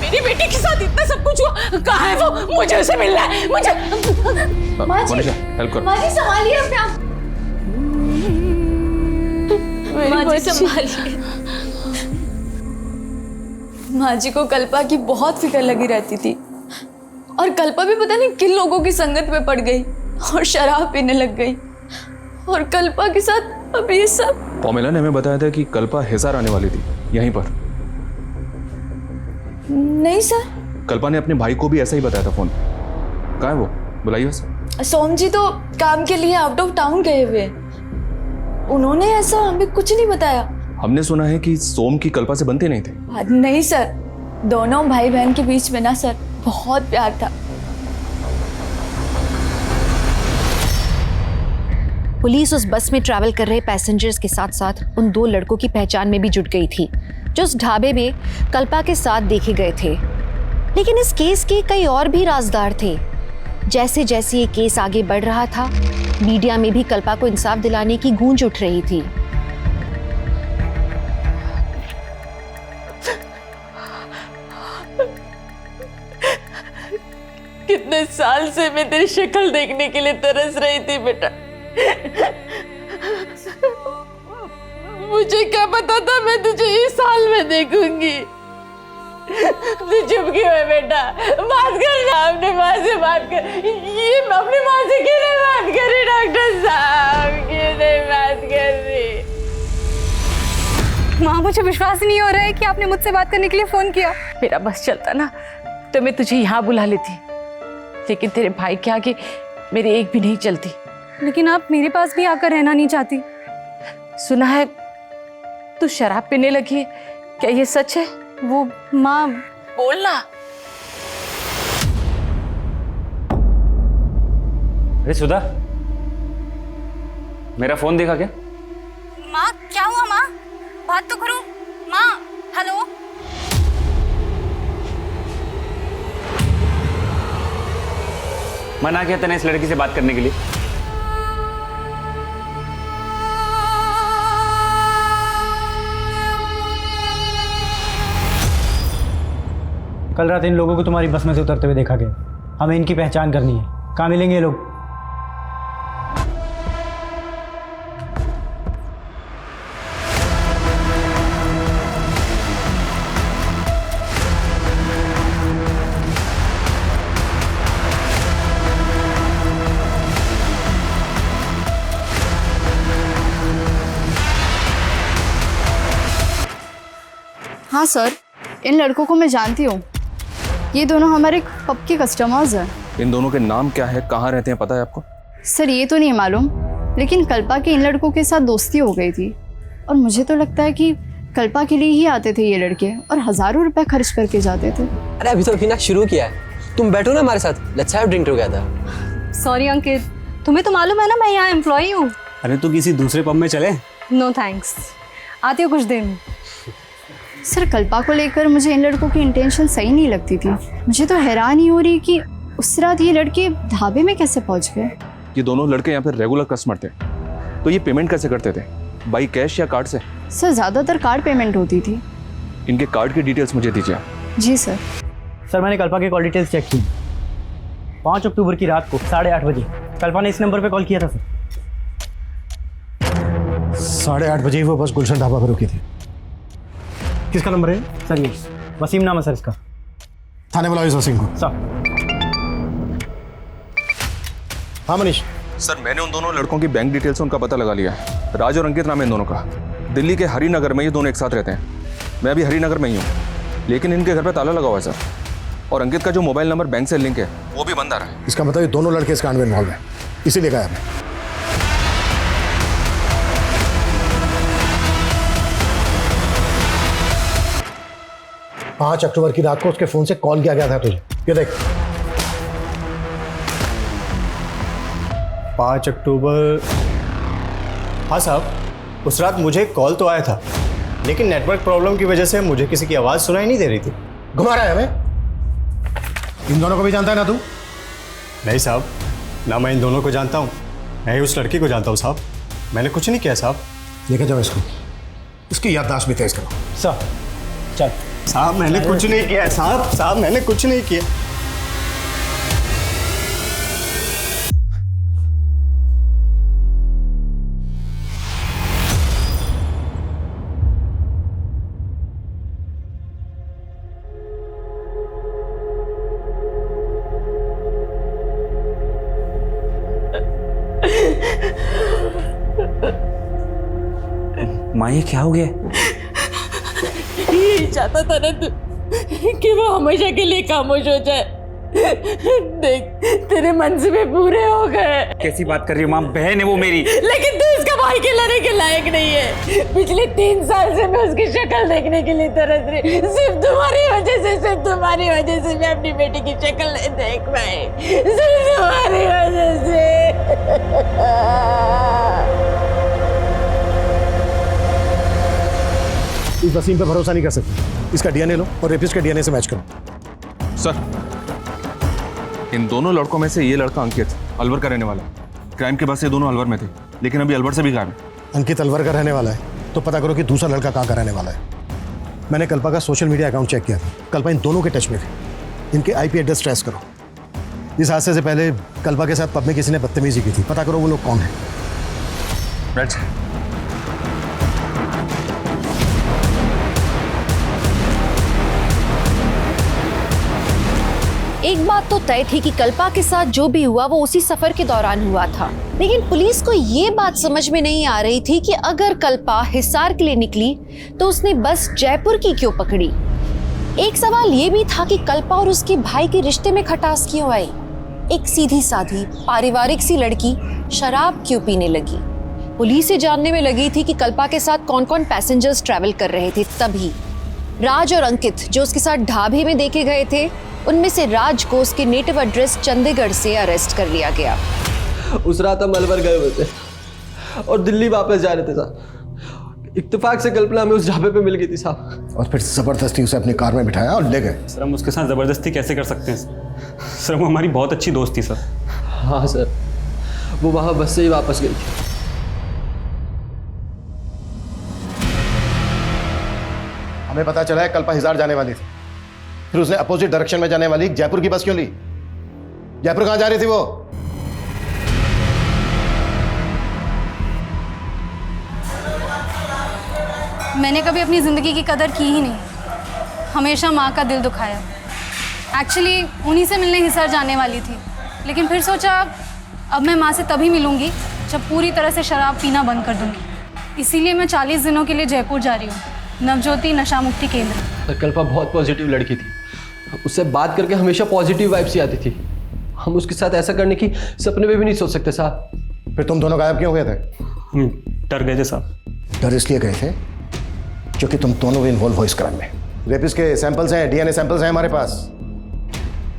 मेरी बेटी के साथ इतना सब कुछ हुआ, कहाँ है वो? मुझे उसे मिलना है, मुझे। माँ जी,
हेल्प करो।
माँ जी संभालिए अपने आप। माँ जी संभालिए।
माँ जी को कल्पा की बहुत फिक्र लगी रहती थी, और कल्पा भी पता नहीं किन लोगों की संगत में पड़ गई और शराब पीने लग गई, और कल्पा के साथ अब ये सब।
पॉमेला ने हमें बताया था कि कल्पा हिसार आने वाली थी यहीं पर।
नहीं सर,
कल्पा ने अपने भाई को भी ऐसा ही बताया था फोन। कहाँ है वो? बुलाइए उसे।
सोम जी तो काम के लिए आउट ऑफ टाउन गए हुए, उन्होंने ऐसा हमें कुछ नहीं बताया।
हमने सुना है कि सोम की कल्पा से बनते नहीं थे।
नहीं सर, दोनों भाई बहन के बीच में ना सर बहुत प्यार था।
पुलिस उस बस में ट्रैवल कर रहे पैसेंजर्स के साथ साथ उन 2 लड़कों की पहचान में भी जुट गई थी जो उस ढाबे में कल्पा के साथ देखे गए थे। लेकिन इस केस के कई और भी राजदार थे। जैसे जैसे ये केस आगे बढ़ रहा था, मीडिया में भी कल्पा को इंसाफ दिलाने की गूंज उठ रही थी।
कितने साल से मैं तेरी शक्ल देखने के लिए तरस रही थी बेटा। मुझे क्या पता था मैं तुझे इस साल में देखूंगी। तू चुप क्यों है बेटा? बात कर ना, अपने माँ से बात कर। ये अपनी माँ से क्यों नहीं बात कर रही डॉक्टर साहब? क्यों नहीं बात कर रही?
माँ, मुझे विश्वास नहीं हो रहा है कि आपने मुझसे बात करने के लिए फोन किया।
मेरा बस चलता ना तो मैं तुझे यहाँ बुला लेती, लेकिन तेरे भाई के आगे मेरी एक भी नहीं चलती।
लेकिन आप मेरे पास भी आकर रहना नहीं चाहती।
सुना है तू शराब पीने लगी है, क्या ये सच है?
वो माँ,
बोलना।
अरे सुधा, मेरा फोन देखा क्या?
माँ क्या हुआ? माँ बात तो करो। माँ हेलो।
मना किया तूने इस लड़की से बात करने के लिए?
कल रात इन लोगों को तुम्हारी बस में से उतरते हुए देखा गया। हमें इनकी पहचान करनी है। कहाँ मिलेंगे ये लोग?
हाँ सर, इन लड़कों को मैं जानती हूँ। ये दोनों हमारे पब के कस्टमर्स हैं।
इन दोनों के नाम क्या है, कहाँ रहते हैं, पता है आपको?
सर ये तो नहीं मालूम, लेकिन कल्पा के इन लड़कों के साथ दोस्ती हो गई थी और मुझे तो लगता है कि कल्पा के लिए ही आते थे ये लड़के और हज़ारों रुपए खर्च करके जाते थे।
अरे अभी तो अभी ना शुरू किया है, तुम बैठो ना हमारे साथ, let's have drink together.
Sorry Ankit, तुम्हें तो मालूम है ना मैं यहाँ एम्प्लॉई हूँ।
अरे तो किसी दूसरे पब में चले?
नो थैंक्स, आती हूँ कुछ देर में।
सर कल्पा को लेकर मुझे इन लड़कों की इंटेंशन सही नहीं लगती थी। मुझे तो हैरान ही हो रही कि उस रात ये लड़के ढाबे में कैसे पहुंच गए।
ये दोनों लड़के यहाँ पे रेगुलर कस्टमर थे, तो ये पेमेंट कैसे करते थे, बाई कैश या कार्ड से?
सर ज़्यादातर कार्ड पेमेंट होती थी।
इनके कार्ड की डिटेल्स मुझे दीजिए।
जी सर।
सर मैंने कल्पा की कॉल डिटेल्स चेक की। 5 अक्टूबर की रात को 8:30 बजे कल्पा ने इस नंबर पे कॉल किया था सर।
8:30 बजे वो बस गुलशन ढाबा पर रुकी थी। किसका नंबर है
सर? ये वसीम नाम है सर इसका।
थाने बुलाओ इस वसीम को।
सर।
हाँ मनीष।
सर मैंने उन दोनों लड़कों की बैंक डिटेल्स से उनका पता लगा लिया है। राज और अंकित नाम है इन दोनों का। दिल्ली के हरिनगर में ये दोनों एक साथ रहते हैं। मैं अभी हरिनगर में ही हूँ, लेकिन इनके घर पे ताला लगा हुआ है सर। और अंकित का जो मोबाइल नंबर बैंक से लिंक है वो भी बंद आ रहा है।
इसका मतलब ये दोनों लड़के इस कांड में इन्वॉल्व हैं, इसीलिए गायब है। पाँच अक्टूबर की रात को उसके फोन से कॉल किया गया था तुझे, ये देख।
5 अक्टूबर। हाँ साहब, उस रात मुझे कॉल तो आया था, लेकिन नेटवर्क प्रॉब्लम की वजह से मुझे किसी की आवाज़ सुनाई नहीं दे रही थी।
घुमा रहा है हमें? इन दोनों को भी जानता है ना तू?
नहीं साहब, ना मैं इन दोनों को जानता हूँ, मैं ही उस लड़की को जानता हूँ साहब। मैंने कुछ नहीं किया साहब।
लेके जाओ इसको, इसकी याददाश्त भी तेज करो।
सर चल।
साहब मैंने कुछ नहीं किया साहब मैंने कुछ नहीं किया।
माँ ये क्या हो गया?
यही चाहता था ना तू कि वो हमेशा के लिए खामोश हो जाए। देख तेरे मंसूबे पूरे हो गए।
कैसी बात कर रही हो माँ? बहन है वो मेरी।
लेकिन तू इसका भाई खिलाने के लायक नहीं है। पिछले 3 साल से मैं उसकी शक्ल देखने के लिए तरस रही। सिर्फ तुम्हारी वजह से मैं अपनी बेटी की शक्ल नहीं देख पाई। सिर्फ तुम्हारी वजह से।
इस वसीम पे भरोसा नहीं कर सकते। इसका डीएनए लो और रेपिस्ट के डीएनए से मैच करो।
सर इन दोनों लड़कों में से ये लड़का अंकित अलवर का रहने वाला है। क्राइम के बाद से दोनों अलवर में थे, लेकिन अभी अलवर से भी गायब है।
अंकित अलवर का रहने वाला है तो पता करो कि दूसरा लड़का कहाँ का रहने वाला है। मैंने कल्पा का सोशल मीडिया अकाउंट चेक किया था, कल्पा इन दोनों के टच में थे। इनके आईपी एड्रेस ट्रेस करो। इस हादसे से पहले कल्पा के साथ पब में किसी ने बदतमीजी की थी, पता करो वो लोग कौन है।
राइट।
एक बात तो तय थी कि कल्पा के साथ जो भी हुआ वो उसी सफर के दौरान हुआ था, लेकिन पुलिस को ये बात समझ में नहीं आ रही थी कि अगर कल्पा हिसार के लिए निकली तो उसने बस जयपुर की क्यों पकड़ी। एक सवाल ये भी था कि कल्पा और उसके भाई के रिश्ते में खटास क्यों आई। एक सीधी साधी पारिवारिक सी लड़की शराब क्यों पीने लगी। पुलिस से जानने में लगी थी कि कल्पा के साथ कौन कौन पैसेंजर्स ट्रैवल कर रहे थे। तभी राज और अंकित जो उसके साथ ढाबे में देखे गए थे, उनमें से राज को उसके नेटिव एड्रेस चंडीगढ़ से अरेस्ट कर लिया गया।
उस रात हम अलवर गए हुए थे और दिल्ली वापस जा रहे थे साहब। इत्तेफाक से कल्पना हमें उस ढाबे पे मिल गई थी साहब।
और फिर जबरदस्ती उसे अपनी कार में बिठाया और ले गए।
सर हम उसके साथ ज़बरदस्ती कैसे कर सकते हैं सर? वो हमारी बहुत अच्छी दोस्त थी सर।
हाँ सर, वो वहाँ बस से ही वापस गई थी।
हमें पता चला है कल्पा हिसार जाने वाली थी, फिर उसने अपोजिट डायरेक्शन में जाने वाली जयपुर की बस क्यों ली? जयपुर कहां जा रही थी वो?
मैंने कभी अपनी ज़िंदगी की कदर की ही नहीं, हमेशा माँ का दिल दुखाया। एक्चुअली उन्हीं से मिलने हिसार जाने वाली थी, लेकिन फिर सोचा अब मैं माँ से तभी मिलूंगी जब पूरी तरह से शराब पीना बंद कर दूंगी। इसीलिए मैं 40 दिनों के लिए जयपुर जा रही हूँ। नवज्योति नशा मुक्ति केंद्र।
सर कल्पा बहुत पॉजिटिव लड़की थी, उससे बात करके हमेशा पॉजिटिव वाइब्स ही आती थी। हम उसके साथ ऐसा करने की सपने में भी नहीं सोच सकते साहब।
फिर तुम दोनों गायब क्यों हुए थे?
डर गए थे साहब।
डर इसलिए गए थे क्योंकि तुम दोनों भी इन्वॉल्व हो इस क्राइम में। रेपिस्ट के सैंपल्स हैं, डीएनए सैंपल्स हैं हमारे पास,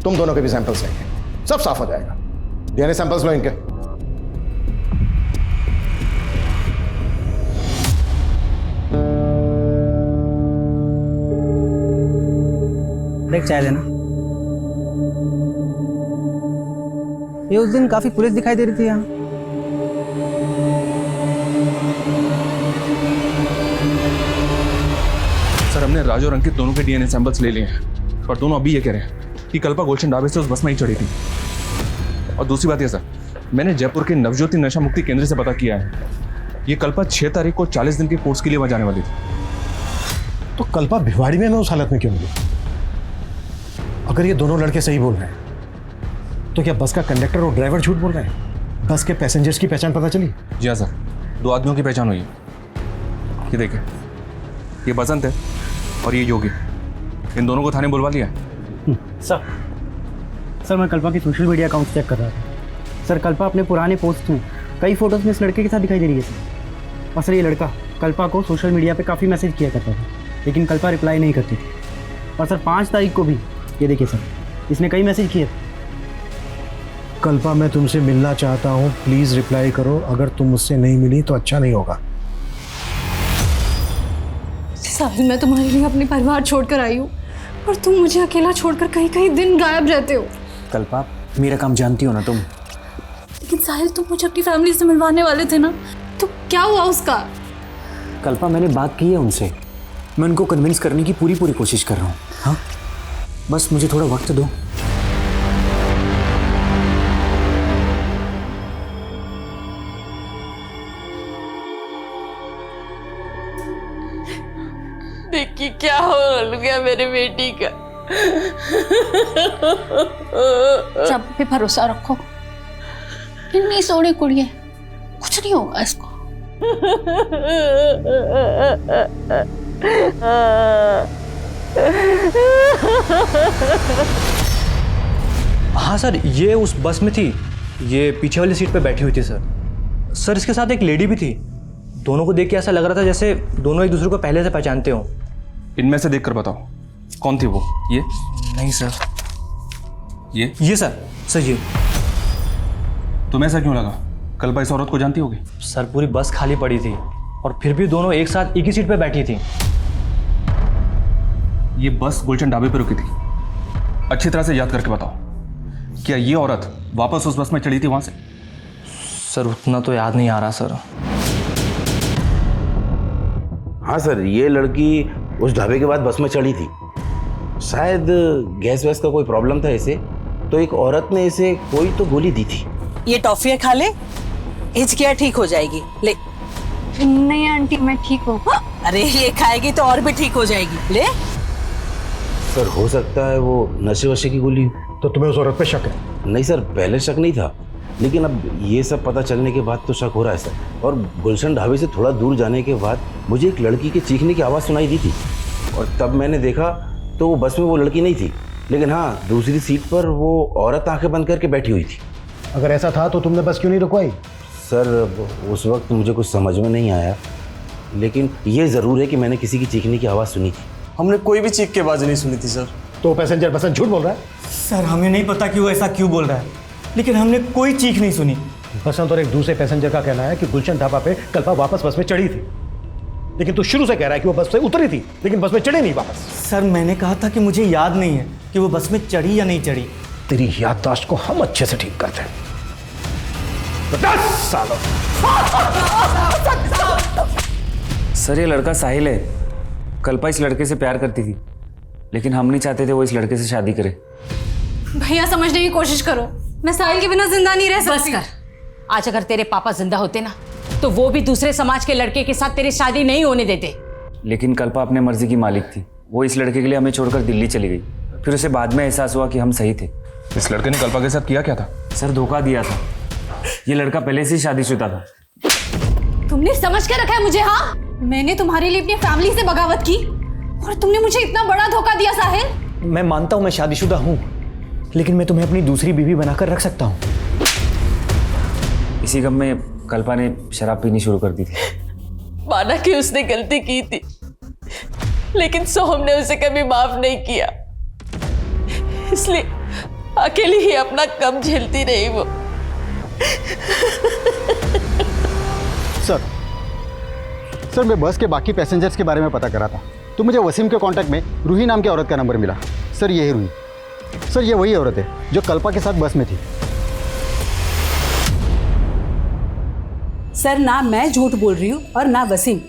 तुम दोनों के भी सैंपल्स हैं, सब साफ हो जाएगा। डीएनए सैंपल्स लो इनके।
देख चाय लेना। ये उस दिन काफी पुलिस दिखाई दे रही थी यहाँ।
सर हमने राजू और अंकित दोनों के डीएनए सैंपल्स ले लिए हैं, पर दोनों अभी ये कह रहे हैं कि कल्पा गुलशन ढाबे से उस बस में ही चढ़ी थी। और दूसरी बात ये सर, मैंने जयपुर के नवज्योति नशा मुक्ति केंद्र से पता किया है, ये कल्पा 6 तारीख को 40 दिन के कोर्स के लिए वहां जाने वाली थी।
तो कल्पा भिवाड़ी में उस हालत में क्यों मिली? अगर ये दोनों लड़के सही बोल रहे हैं तो क्या बस का कंडक्टर और ड्राइवर झूठ बोल रहे हैं? बस के पैसेंजर्स की पहचान पता चली?
जी हाँ सर, 2 आदमियों की पहचान हुई है। ये देखिए, ये बसंत है और ये योगी, इन दोनों को थाने बुलवा लिया है।
सर मैं कल्पा की सोशल मीडिया अकाउंट चेक कर रहा था। सर कल्पा अपने पुराने पोस्ट में कई फोटोज में इस लड़के के साथ दिखाई दे रही है सर। और सर ये लड़का कल्पा को सोशल मीडिया पे काफ़ी मैसेज किया करता था, लेकिन कल्पा रिप्लाई नहीं करती थी। और सर 5 तारीख को भी ये देखिए सर, इसने कई मैसेज किए।
कल्पा मैं तुमसे मिलना चाहता हूँ, प्लीज रिप्लाई करो। अगर तुम मुझसे नहीं मिली तो अच्छा नहीं होगा।
साहिल, मैं तुम्हारे लिए अपने परिवार छोड़कर आई हूँ और तुम मुझे अकेला छोड़कर कहीं कहीं दिन गायब रहते हो।
कल्पा मेरा काम जानती हो ना तुम।
लेकिन साहिल, तुम मुझे अपनी फैमिली से मिलवाने वाले थे ना, तो क्या हुआ उसका?
कल्पा मैंने बात की है उनसे, मैं उनको कन्विंस करने की पूरी कोशिश कर रहा हूँ। हाँ बस मुझे थोड़ा वक्त दो।
देखिए क्या हो गया मेरे बेटी का।
सब पे भरोसा रखो, इतनी सोनी कुड़ी है, कुछ नहीं होगा इसको।
हाँ सर, ये उस बस में थी, ये पीछे वाली सीट पे बैठी हुई थी सर। सर इसके साथ एक लेडी भी थी। दोनों को देख के ऐसा लग रहा था जैसे दोनों एक दूसरे को पहले से पहचानते हो।
इनमें से देखकर बताओ कौन थी वो? ये
नहीं सर।
ये
सर ये।
तुम्हें ऐसा क्यों लगा? कल्पा इस औरत को जानती होगी?
सर पूरी बस खाली पड़ी थी और फिर भी दोनों एक साथ एक ही सीट पे बैठी थी।
ये बस गुलशन ढाबे पर रुकी थी, अच्छी तरह से याद करके बताओ, क्या ये औरत वापस उस बस में चढ़ी थी वहां से?
सर उतना तो याद नहीं आ रहा सर।
हाँ सर, ये लड़की उस ढाबे के बाद बस में चढ़ी थी। शायद गैस वैस का कोई प्रॉब्लम था इसे, तो एक औरत ने इसे कोई तो गोली दी थी।
ये टॉफियाँ खा ले, हिचकियाँ ठीक हो जाएगी। ले।
नहीं आंटी, मैं ठीक हूँ।
अरे ये खाएगी तो और भी ठीक हो जाएगी। ले।
सर हो सकता है वो नशे वशे की गोली।
तो तुम्हें उस औरत पे शक है?
नहीं सर, पहले शक नहीं था, लेकिन अब ये सब पता चलने के बाद तो शक हो रहा है सर। और गुलशन ढाबे से थोड़ा दूर जाने के बाद मुझे एक लड़की के चीखने की आवाज़ सुनाई दी थी, और तब मैंने देखा तो वो बस में वो लड़की नहीं थी, लेकिन हाँ दूसरी सीट पर वो औरत आंखें बंद करके बैठी हुई थी।
अगर ऐसा था तो तुमने बस क्यों नहीं रुकवाई?
सर उस वक्त मुझे कुछ समझ में नहीं आया, लेकिन ये ज़रूर है कि मैंने किसी की चीखने की आवाज़ सुनी थी।
हमने कोई भी चीख की आवाज़ नहीं सुनी थी सर।
तो पैसेंजर बसंत झूठ बोल रहा है?
सर हमें नहीं पता कि वो ऐसा क्यों बोल रहा है, लेकिन हमने कोई चीख नहीं सुनी।
बसंत और एक दूसरे पैसेंजर का कहना है कि गुलशन ढाबा पे कल्पा वापस बस में चढ़ी थी, लेकिन तू शुरू से कह रहा है कि वो बस से उतरी थी लेकिन बस में चढ़ी नहीं वापस।
सर मैंने कहा था कि मुझे याद नहीं है कि वो बस में चढ़ी या नहीं चढ़ी।
तेरी याददाश्त को हम अच्छे से ठीक करते हैं। 10 सालों।
सर ये लड़का साहिल है, कल्पा इस लड़के से प्यार करती थी, लेकिन हम नहीं चाहते थे वो इस लड़के से शादी करे।
भैया समझने की कोशिश करो, मैं साहिल के बिना जिंदा नहीं रह सकती।
बस कर, आज अगर तेरे पापा जिंदा होते ना तो वो भी दूसरे समाज के लड़के के साथ तेरी शादी नहीं होने देते।
लेकिन कल्पा अपने मर्जी की मालिक थी, वो इस लड़के के लिए हमें छोड़कर दिल्ली चली गई। फिर उसे बाद में एहसास हुआ कि हम सही थे।
इस लड़के ने कल्पा के साथ किया क्या था?
सर धोखा दिया था, ये लड़का पहले से ही शादीशुदा था।
तुमने समझ के रखा है मुझे? हाँ,
मैंने तुम्हारे लिए अपनी फैमिली से बगावत की और तुमने मुझे इतना बड़ा धोखा दिया साहिल।
मैं मानता हूँ मैं शादीशुदा हूँ, लेकिन मैं तुम्हें अपनी दूसरी बीवी बनाकर रख सकता हूँ।
इसी गम में कल्पा ने शराब पीनी शुरू कर दी थी।
माना कि उसने गलती की थी, लेकिन सोहम ने उसे कभी माफ नहीं किया, इसलिए अकेली ही अपना गम झेलती रही वो।
सर मैं बस के बाकी पैसेंजर्स के बारे में पता करा था, तो मुझे वसीम के कांटेक्ट में रूही नाम की औरत का नंबर मिला। सर ये है रूही। सर ये वही औरत है जो कल्पा के साथ बस में थी।
सर ना मैं झूठ बोल रही हूँ और ना वसीम।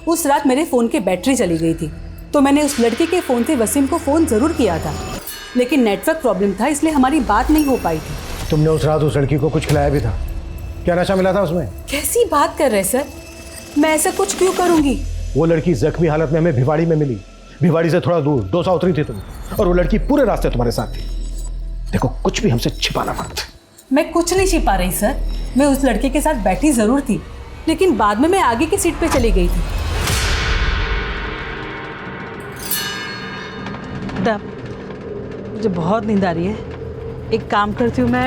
उस रात मेरे फ़ोन की बैटरी चली गई थी, तो मैंने उस लड़की के फ़ोन से वसीम को फ़ोन ज़रूर किया था, लेकिन नेटवर्क प्रॉब्लम था, इसलिए हमारी बात नहीं हो पाई थी।
तुमने उस रात उस लड़की को कुछ खिलाया भी था? क्या नशा मिला था उसमें?
कैसी बात कर रहे सर, मैं ऐसा कुछ क्यों करूँगी?
वो लड़की जख्मी हालत में हमें भिवाड़ी में मिली। भिवाड़ी से थोड़ा दूर डोसा उतरी थी तुम, और वो लड़की पूरे रास्ते तुम्हारे साथ थी। देखो कुछ भी हमसे छिपाना मत।
मैं कुछ नहीं छिपा रही सर, मैं उस लड़के के साथ बैठी ज़रूर थी, लेकिन बाद में मैं आगे की सीट पे चली गई थी। मुझे बहुत नींद आ रही है, एक काम करती हूँ मैं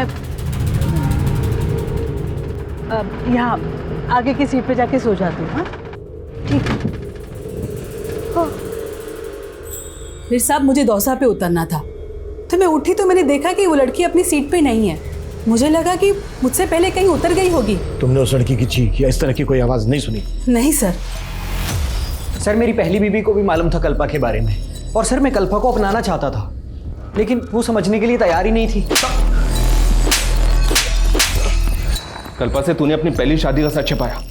यहाँ आगे की सीट पे जाके सो जाती हूँ। हाँ ठीक है। फिर साहब मुझे दौसा पे उतरना था, तो मैं उठी तो मैंने देखा कि वो लड़की अपनी सीट पे नहीं है। मुझे लगा कि मुझसे पहले कहीं उतर गई होगी।
तुमने उस लड़की की चीख या इस तरह की कोई आवाज़ नहीं सुनी?
नहीं सर।
सर मेरी पहली बीवी को भी मालूम था कल्पा के बारे में, और सर मैं कल्पा को अपनाना चाहता था, लेकिन वो समझने के लिए तैयार ही नहीं थी।
कल्पा से तूने अपनी पहली शादी का सच छिपाया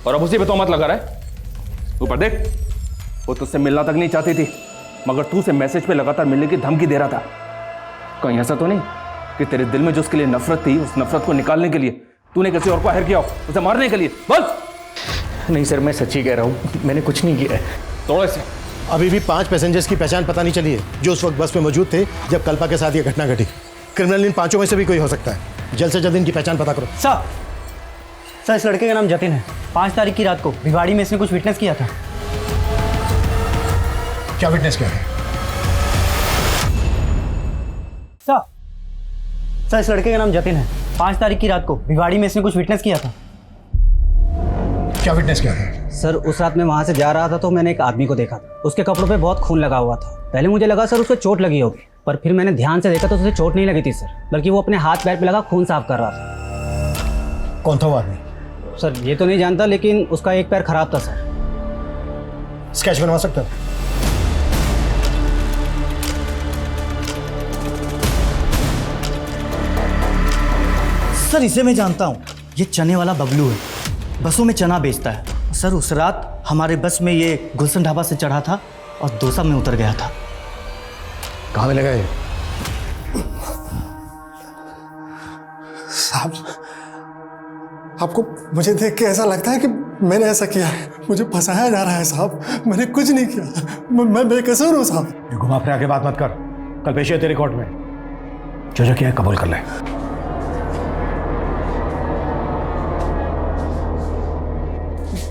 और अब उसी पे तोहमत लगा रहा है। ऊपर देख, वो तुझसे मिलना तक नहीं चाहती थी, मगर तू उसे मैसेज पे लगातार मिलने की धमकी दे रहा था। कहीं ऐसा तो नहीं कि तेरे दिल में जो उसके लिए नफरत थी, उस नफरत को निकालने के लिए तूने किसी और को हायर किया हो, उसे मारने के लिए? बोल।
नहीं सर, मैं सच्ची कह रहा हूँ, मैंने कुछ नहीं किया है।
तोड़ो इसे।
अभी भी 5 पैसेंजर्स की पहचान पता नहीं चली है जो उस वक्त बस में मौजूद थे जब कल्पा के साथ ये घटना घटी। क्रिमिनल इन 5 में से भी कोई हो सकता है। जल्द से जल्द इनकी पहचान पता करो।
सर इस लड़के का नाम जतिन है। 5 तारीख की रात को भिवाड़ी में इसने कुछ विटनेस किया था।
क्या विटनेस किया है?
सर इस लड़के का नाम जतिन है। 5 तारीख की रात को भिवाड़ी में इसने कुछ विटनेस किया था।
क्या विटनेस किया है?
सर उस रात मैं वहाँ से जा रहा था तो मैंने एक आदमी को देखा था, उसके कपड़ों पे बहुत खून लगा हुआ था। पहले मुझे लगा सर उसको चोट लगी होगी, पर फिर मैंने ध्यान से देखा तो उसे चोट नहीं लगी थी सर, बल्कि वो अपने हाथ पैर पे लगा खून साफ कर रहा था।
कौन था वो आदमी?
सर ये तो नहीं जानता, लेकिन उसका एक पैर खराब था सर।
स्केच बनवा सकता?
सर इसे मैं जानता हूँ, ये चने वाला बबलू है, बसों में चना बेचता है। सर उस रात हमारे बस में ये गुलशन ढाबा से चढ़ा था और दोसा में उतर गया था।
कहाँ मिलेगा ये?
साहब आपको मुझे देख के ऐसा लगता है कि मैंने ऐसा किया है, मुझे फंसाया जा रहा है साहब। मैंने कुछ नहीं किया, मैं बेकसूर हूँ साहब।
ये घुमा फिरा के बात मत कर, कल पेश है तेरे कोर्ट में। जो किया है कबूल कर ले।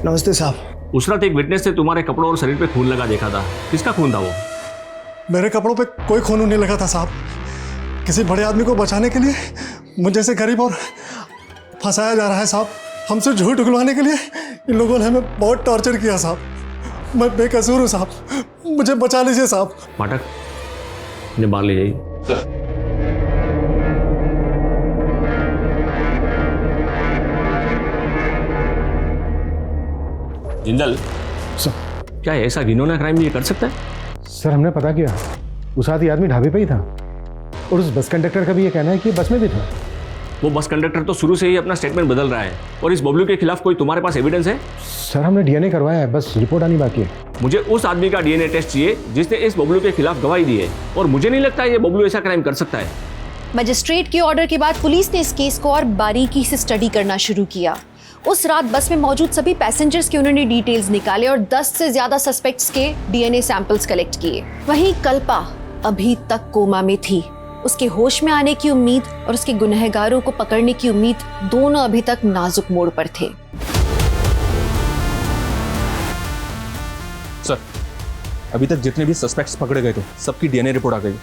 नमस्ते साहब।
उस रात एक विटनेस ने तुम्हारे कपड़ों और शरीर पे खून लगा देखा था, किसका खून था वो?
मेरे कपड़ों पे कोई खून नहीं लगा था साहब। किसी बड़े आदमी को बचाने के लिए मुझे जैसे गरीब और फंसाया जा रहा है साहब। हमसे झूठ उगलवाने के लिए इन लोगों ने हमें बहुत टॉर्चर किया साहब। मैं बेकसूर हूँ साहब, मुझे बचा लीजिए साहब।
पाठक इन्हें बाहर ले जाइए। जिंदल
सर,
क्या ऐसा घिनौना क्राइम ये कर सकता है?
सर हमने पता किया, उस आदमी आदमी ढाबे पे ही था, और उस बस कंडक्टर का भी ये कहना है कि बस में भी था।
वो बस कंडक्टर तो शुरू से ही अपना स्टेटमेंट बदल रहा है। और इस बबलू के खिलाफ कोई तुम्हारे पास एविडेंस है?
सर हमने डीएनए करवाया है, बस रिपोर्ट आनी बाकी है।
मुझे उस आदमी का डीएनए टेस्ट चाहिए जिसने इस बबलू के खिलाफ गवाही दी है, और मुझे नहीं लगता ये बबलू ऐसा क्राइम कर सकता है।
मजिस्ट्रेट के ऑर्डर के बाद पुलिस ने इस केस को और बारीकी से स्टडी करना शुरू किया। उस रात बस में मौजूद सभी पैसेंजर्स के उन्होंने डिटेल्स निकाले और 10 से ज्यादा सस्पेक्ट्स के डीएनए सैंपल्स कलेक्ट किए। वहीं कल्पा अभी तक कोमा में थी। उसके होश में आने की उम्मीद और उसके गुनहगारों को पकड़ने की उम्मीद दोनों अभी तक नाजुक मोड़ पर थे।
अभी तक जितने भी सस्पेक्ट्स पकड़े गए थे सबकी डीएनए रिपोर्ट आ गई।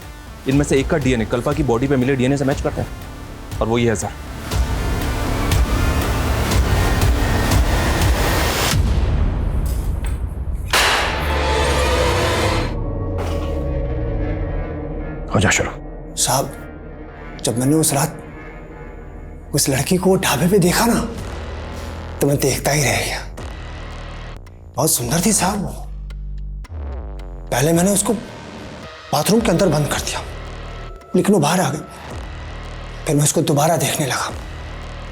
इनमें से एक का डीएनए कल्पा की बॉडी पे मिले डीएनए से मैच करता है और वो ये है सर।
हो जा शुरू।
साहब, जब मैंने उस रात उस लड़की को ढाबे पे देखा ना तो मैं देखता ही रह गया। बहुत सुंदर थी साहब वो। पहले मैंने उसको बाथरूम के अंदर बंद कर दिया, लेकिन वो बाहर आ गई। फिर मैं उसको दोबारा देखने लगा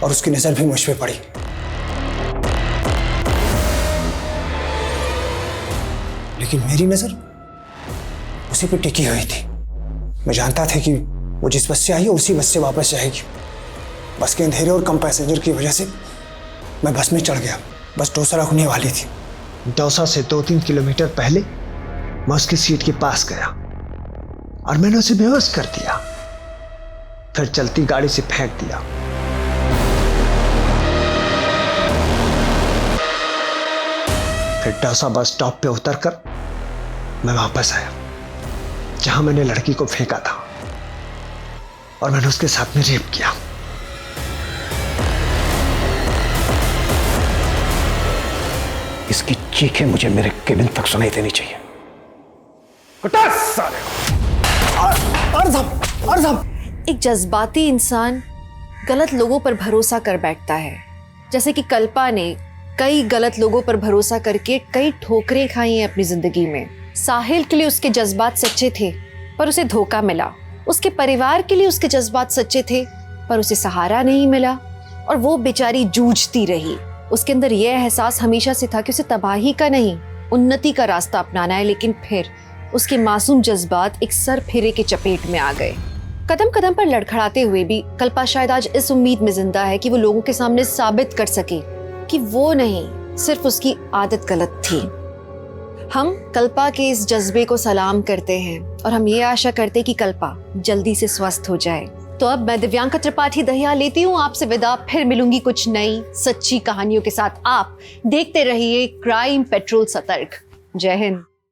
और उसकी नजर भी मुझ पे पड़ी। लेकिन मेरी नजर उसी पे टिकी हुई थी। मैं जानता था कि वो जिस बस से आई है उसी बस से वापस जाएगी। बस के अंधेरे और कम पैसेंजर की वजह से मैं बस में चढ़ गया। बस डोसा रुकने वाली थी। डोसा से 2-3 किलोमीटर पहले मैं उसकी सीट के पास गया और मैंने उसे बेहोश कर दिया, फिर चलती गाड़ी से फेंक दिया। फिर डोसा बस स्टॉप पे उतरकर मैं वापस आया जहां मैंने लड़की को फेंका था और मैंने उसके साथ में रेप किया।
इसकी चीखें मुझे मेरे केबिन तक सुनाई देनी चाहिए।
एक जज्बाती इंसान गलत लोगों पर भरोसा कर बैठता है, जैसे कि कल्पा ने कई गलत लोगों पर भरोसा करके कई ठोकरें खाई हैं अपनी जिंदगी में। साहिल के लिए उसके जज्बात सच्चे थे पर उसे धोखा मिला। उसके परिवार के लिए उसके जज्बात सच्चे थे पर उसे सहारा नहीं मिला और वो बेचारी जूझती रही। उसके अंदर यह एहसास हमेशा से था कि उसे तबाही का नहीं उन्नति का रास्ता अपनाना है, लेकिन फिर उसके मासूम जज्बात एक सर फेरे के चपेट में आ गए। कदम कदम पर लड़खड़ाते हुए भी कल्पा शायद आज इस उम्मीद में जिंदा है कि वो लोगों के सामने साबित कर सके कि वो नहीं, सिर्फ उसकी आदत गलत थी। हम कल्पा के इस जज्बे को सलाम करते हैं और हम ये आशा करते हैं कि कल्पा जल्दी से स्वस्थ हो जाए। तो अब मैं दिव्यांका त्रिपाठी दहिया लेती हूँ आपसे विदा। फिर मिलूंगी कुछ नई सच्ची कहानियों के साथ। आप देखते रहिए क्राइम पेट्रोल सतर्क। जय हिंद।